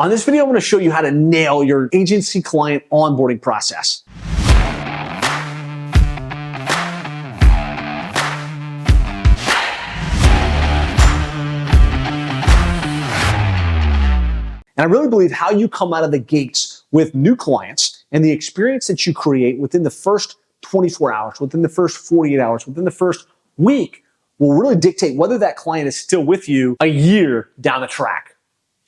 On this video, I'm going to show you how to nail your agency client onboarding process. And I really believe how you come out of the gates with new clients and the experience that you create within the first 24 hours, within the first 48 hours, within the first week will really dictate whether that client is still with you a year down the track.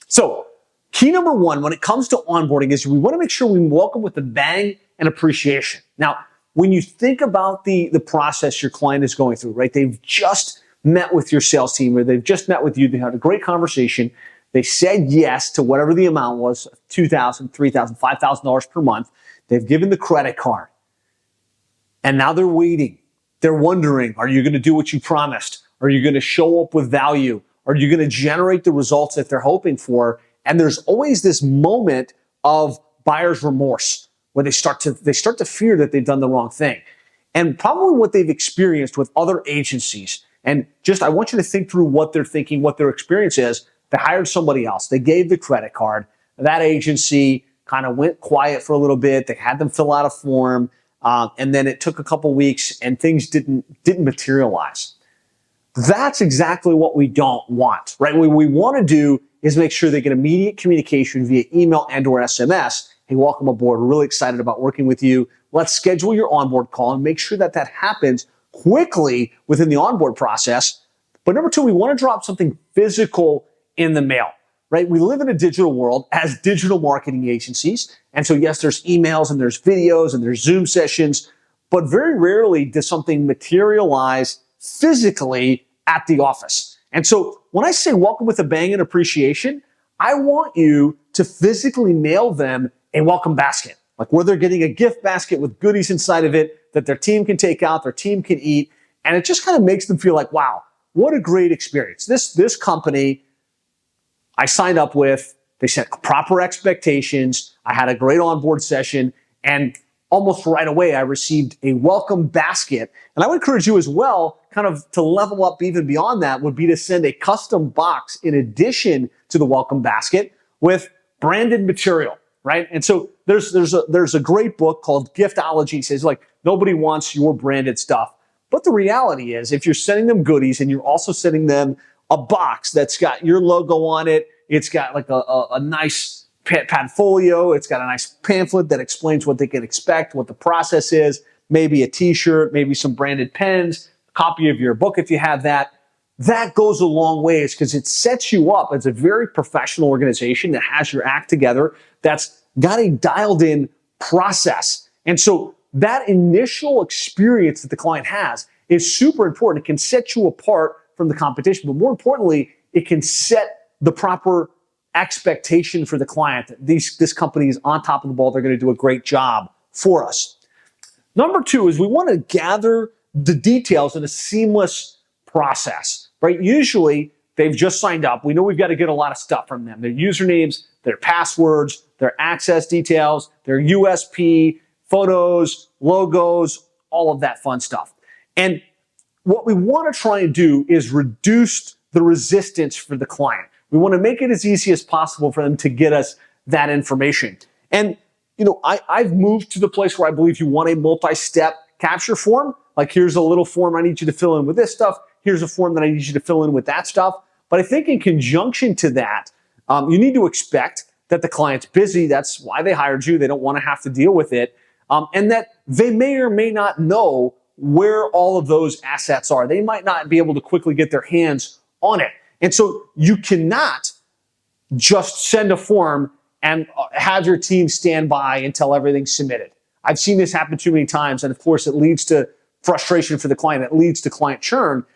So, key number one when it comes to onboarding is we want to make sure we welcome with a bang and appreciation. Now, when you think about the process your client is going through, right? They've just met with your sales team or they've just met with you. They had a great conversation. They said yes to whatever the amount was, $2,000, $3,000, $5,000 per month. They've given the credit card. And now they're waiting. They're wondering, are you going to do what you promised? Are you going to show up with value? Are you going to generate the results that they're hoping for? And there's always this moment of buyer's remorse where they start to fear that they've done the wrong thing. And probably what they've experienced with other agencies. And just, I want you to think through what they're thinking, what their experience is. They hired somebody else. They gave the credit card. That agency kind of went quiet for a little bit. They had them fill out a form. And then it took a couple weeks and things didn't materialize. That's exactly what we don't want, right? What we want to do is make sure they get immediate communication via email and or SMS. Hey, welcome aboard. We're really excited about working with you. Let's schedule your onboard call and make sure that that happens quickly within the onboard process. But number two, we want to drop something physical in the mail, right? We live in a digital world as digital marketing agencies. And so yes, there's emails and there's videos and there's Zoom sessions, but very rarely does something materialize physically at the office. And so when I say welcome with a bang and appreciation, I want you to physically mail them a welcome basket, like where they're getting a gift basket with goodies inside of it that their team can take out, their team can eat. And it just kind of makes them feel like, wow, what a great experience. This company I signed up with, they set proper expectations. I had a great onboard session, and almost right away, I received a welcome basket. And I would encourage you as well, kind of to level up even beyond that, would be to send a custom box in addition to the welcome basket with branded material, right? And so there's a great book called Giftology. It says, like, nobody wants your branded stuff. But the reality is, if you're sending them goodies and you're also sending them a box that's got your logo on it, it's got like a nice portfolio. It's got a nice pamphlet that explains what they can expect, what the process is, maybe a t-shirt, maybe some branded pens, a copy of your book if you have that. That goes a long ways because it sets you up as a very professional organization that has your act together, that's got a dialed in process. And so that initial experience that the client has is super important. It can set you apart from the competition, but more importantly, it can set the proper expectation for the client that this company is on top of the ball. They're going to do a great job for us. Number two is we want to gather the details in a seamless process, right? Usually they've just signed up. We know we've got to get a lot of stuff from them. Their usernames, their passwords, their access details, their USP, photos, logos, all of that fun stuff. And what we want to try and do is reduce the resistance for the client. We want to make it as easy as possible for them to get us that information. And, you know, I've moved to the place where I believe you want a multi-step capture form. Like, here's a little form I need you to fill in with this stuff. Here's a form that I need you to fill in with that stuff. But I think in conjunction to that, you need to expect that the client's busy. That's why they hired you. They don't want to have to deal with it. And that they may or may not know where all of those assets are. They might not be able to quickly get their hands on it. And so you cannot just send a form and have your team stand by until everything's submitted. I've seen this happen too many times. And of course, it leads to frustration for the client. It leads to client churn.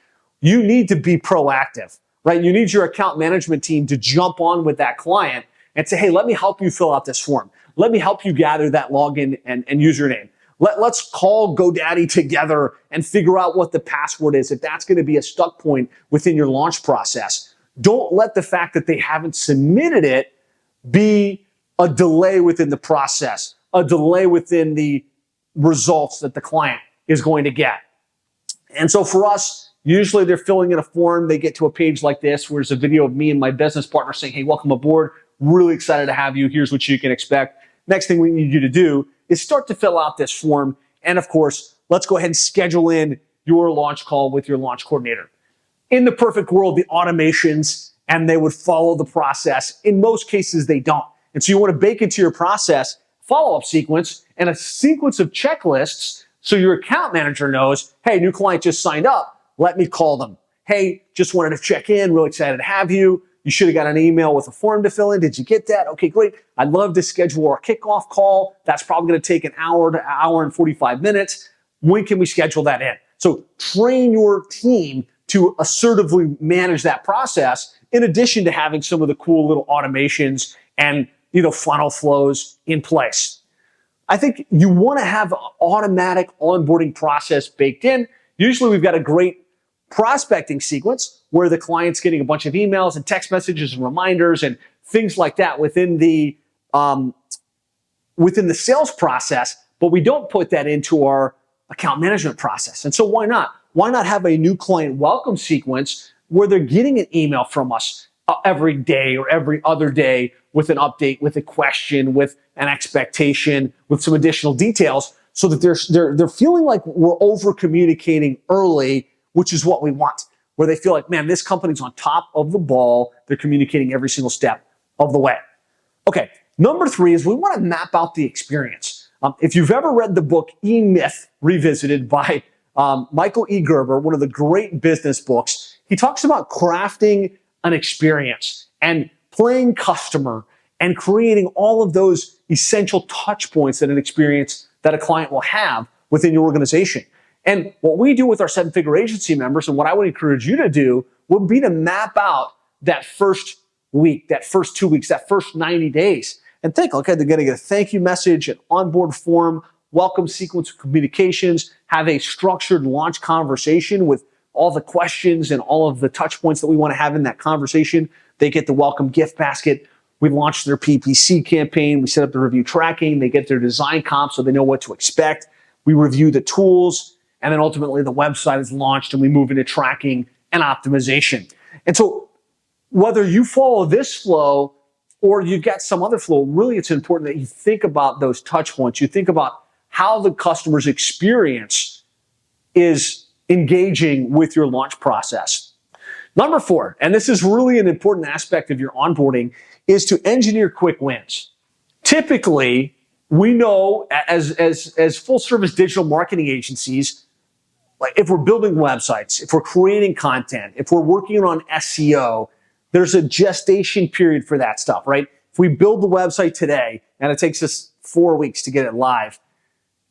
You need to be proactive, right? You need your account management team to jump on with that client and say, hey, let me help you fill out this form. Let me help you gather that login and username. Let's call GoDaddy together and figure out what the password is if that's going to be a stuck point within your launch process. Don't let the fact that they haven't submitted it be a delay within the process, a delay within the results that the client is going to get. And so for us, usually they're filling in a form. They get to a page like this where there's a video of me and my business partner saying, hey, welcome aboard. Really excited to have you. Here's what you can expect. Next thing we need you to do is start to fill out this form. And of course, let's go ahead and schedule in your launch call with your launch coordinator. In the perfect world, the automations and they would follow the process. In most cases, they don't. And so you want to bake into your process follow-up sequence and a sequence of checklists so your account manager knows, hey, new client just signed up. Let me call them. Hey, just wanted to check in. Really excited to have you. You should have got an email with a form to fill in. Did you get that? Okay, great. I'd love to schedule our kickoff call. That's probably going to take an hour to hour and 45 minutes. When can we schedule that in? So train your team to assertively manage that process in addition to having some of the cool little automations and funnel flows in place. I think you want to have an automatic onboarding process baked in. Usually we've got a great prospecting sequence where the client's getting a bunch of emails and text messages and reminders and things like that within the sales process, but we don't put that into our account management process. And so why not? Why not have a new client welcome sequence where they're getting an email from us every day or every other day with an update, with a question, with an expectation, with some additional details so that they're feeling like we're over communicating early, which is what we want, where they feel like, man, this company's on top of the ball. They're communicating every single step of the way. Okay, number 3 is we want to map out the experience. If you've ever read the book E-Myth Revisited by Michael E. Gerber, one of the great business books, he talks about crafting an experience and playing customer and creating all of those essential touch points that an experience that a client will have within your organization. And what we do with our 7-figure agency members, and what I would encourage you to do, would be to map out that first week, that first 2 weeks, that first 90 days. And think, okay, they're going to get a thank you message, an onboard form, welcome sequence of communications, have a structured launch conversation with all the questions and all of the touch points that we want to have in that conversation. They get the welcome gift basket. We launch their PPC campaign. We set up the review tracking. They get their design comp so they know what to expect. We review the tools. And then ultimately the website is launched and we move into tracking and optimization. And so whether you follow this flow or you get some other flow, really it's important that you think about those touch points. You think about how the customer's experience is engaging with your launch process. Number 4, and this is really an important aspect of your onboarding, is to engineer quick wins. Typically, we know as full service digital marketing agencies, like if we're building websites, if we're creating content, if we're working on SEO, there's a gestation period for that stuff, right? If we build the website today and it takes us 4 weeks to get it live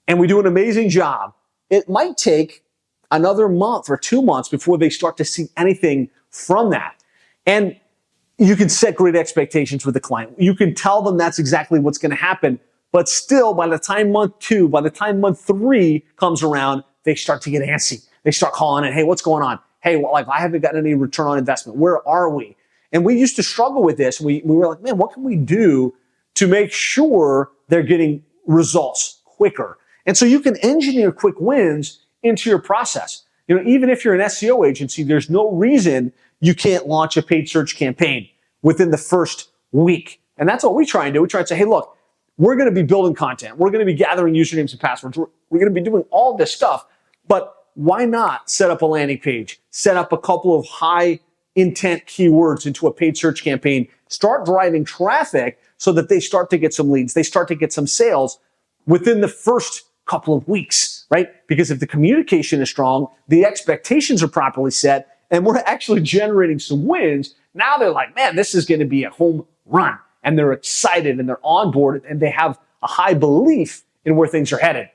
and we do an amazing job, it might take another month or 2 months before they start to see anything from that. And you can set great expectations with the client. You can tell them that's exactly what's going to happen. But still, by the time month 2, by the time month 3 comes around, they start to get antsy. They start calling in, hey, what's going on? Hey, well, like I haven't gotten any return on investment. Where are we? And we used to struggle with this. We were like, man, what can we do to make sure they're getting results quicker? And so you can engineer quick wins into your process. Even if you're an SEO agency, there's no reason you can't launch a paid search campaign within the first week. And that's what we try and do. We try and say, hey, look, we're going to be building content. We're going to be gathering usernames and passwords. We're going to be doing all this stuff. But why not set up a landing page, set up a couple of high intent keywords into a paid search campaign, start driving traffic so that they start to get some leads, they start to get some sales within the first couple of weeks, right? Because if the communication is strong, the expectations are properly set, and we're actually generating some wins, now they're like, man, this is going to be a home run. And they're excited and they're on board and they have a high belief in where things are headed.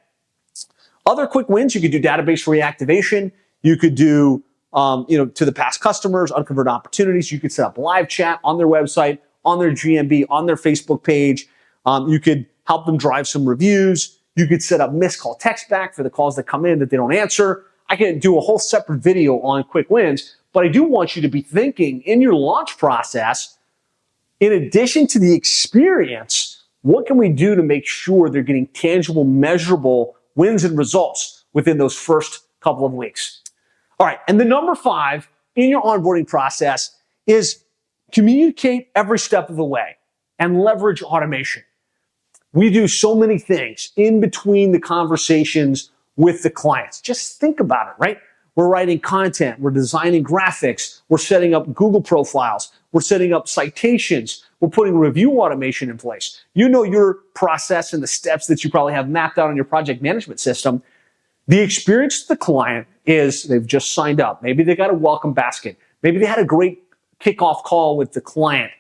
Other quick wins, you could do database reactivation. You could do, to the past customers, unconverted opportunities. You could set up live chat on their website, on their GMB, on their Facebook page. You could help them drive some reviews. You could set up missed call text back for the calls that come in that they don't answer. I can do a whole separate video on quick wins, but I do want you to be thinking in your launch process, in addition to the experience, what can we do to make sure they're getting tangible, measurable wins and results within those first couple of weeks? All right, and the number 5 in your onboarding process is communicate every step of the way. and leverage automation. We do so many things in between the conversations with the clients. Just think about it, right? We're writing content, we're designing graphics, we're setting up Google profiles, we're setting up citations, we're putting review automation in place. You know your process and the steps that you probably have mapped out on your project management system. The experience to the client is they've just signed up. Maybe they got a welcome basket. Maybe they had a great kickoff call with the client.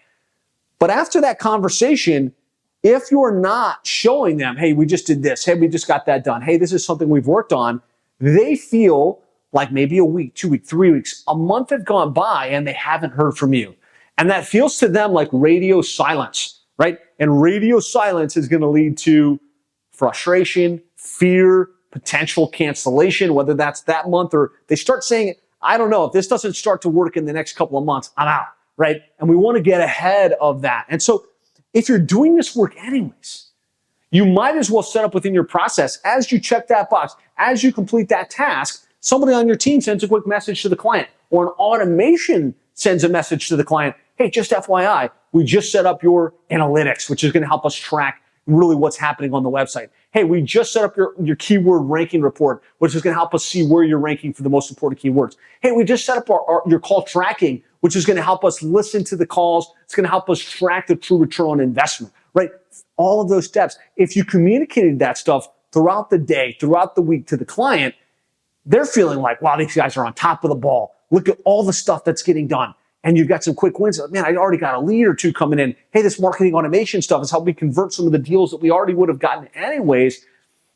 But after that conversation, if you're not showing them, hey, we just did this, hey, we just got that done, hey, this is something we've worked on, they feel like maybe a week, 2 weeks, 3 weeks, a month have gone by and they haven't heard from you. And that feels to them like radio silence, right? And radio silence is going to lead to frustration, fear, potential cancellation, whether that's that month or they start saying, I don't know, if this doesn't start to work in the next couple of months, I'm out, right? And we want to get ahead of that. And so if you're doing this work anyways, you might as well set up within your process as you check that box, as you complete that task, somebody on your team sends a quick message to the client or an automation sends a message to the client. Hey, just FYI, we just set up your analytics, which is going to help us track really what's happening on the website. Hey, we just set up your keyword ranking report, which is going to help us see where you're ranking for the most important keywords. Hey, we just set up your call tracking, which is going to help us listen to the calls. It's going to help us track the true return on investment, right? All of those steps. If you communicated that stuff throughout the day, throughout the week to the client, they're feeling like, wow, these guys are on top of the ball. Look at all the stuff that's getting done. And you've got some quick wins. Man, I already got a lead or two coming in. Hey, this marketing automation stuff has helped me convert some of the deals that we already would have gotten anyways.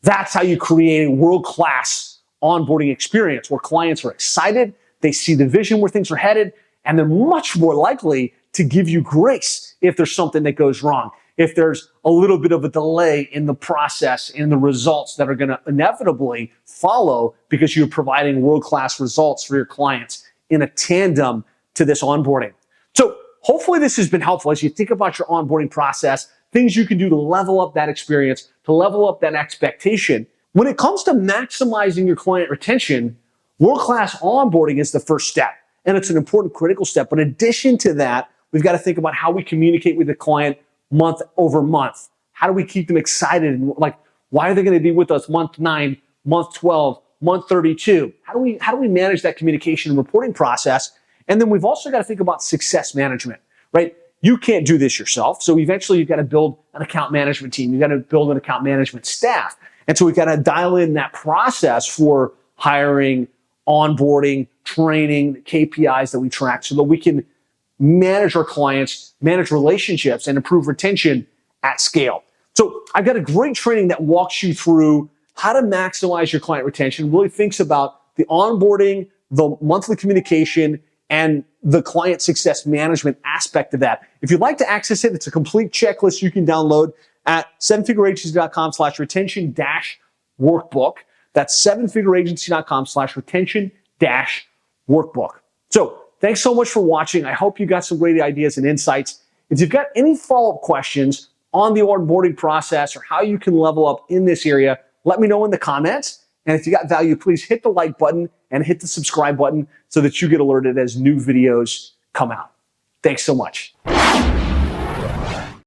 That's how you create a world-class onboarding experience where clients are excited, they see the vision where things are headed, and they're much more likely to give you grace if there's something that goes wrong, if there's a little bit of a delay in the process, in the results that are going to inevitably follow because you're providing world-class results for your clients in a tandem to this onboarding. So hopefully this has been helpful as you think about your onboarding process, things you can do to level up that experience, to level up that expectation. When it comes to maximizing your client retention, world-class onboarding is the first step. And it's an important critical step. But in addition to that, we've got to think about how we communicate with the client month over month. How do we keep them excited? And like, why are they going to be with us month 9, month 12, month 32? How do we manage that communication and reporting process? And then we've also got to think about success management, right? You can't do this yourself. So eventually you've got to build an account management team. You've got to build an account management staff. And so we've got to dial in that process for hiring, onboarding, training, the KPIs that we track so that we can manage our clients, manage relationships, and improve retention at scale. So I've got a great training that walks you through how to maximize your client retention, really thinks about the onboarding, the monthly communication, and the client success management aspect of that. If you'd like to access it, it's a complete checklist you can download at sevenfigureagency.com/retention-workbook. That's sevenfigureagency.com/retention-workbook. So thanks so much for watching. I hope you got some great ideas and insights. If you've got any follow-up questions on the onboarding process or how you can level up in this area, let me know in the comments. And if you got value, please hit the like button and hit the subscribe button so that you get alerted as new videos come out. Thanks so much.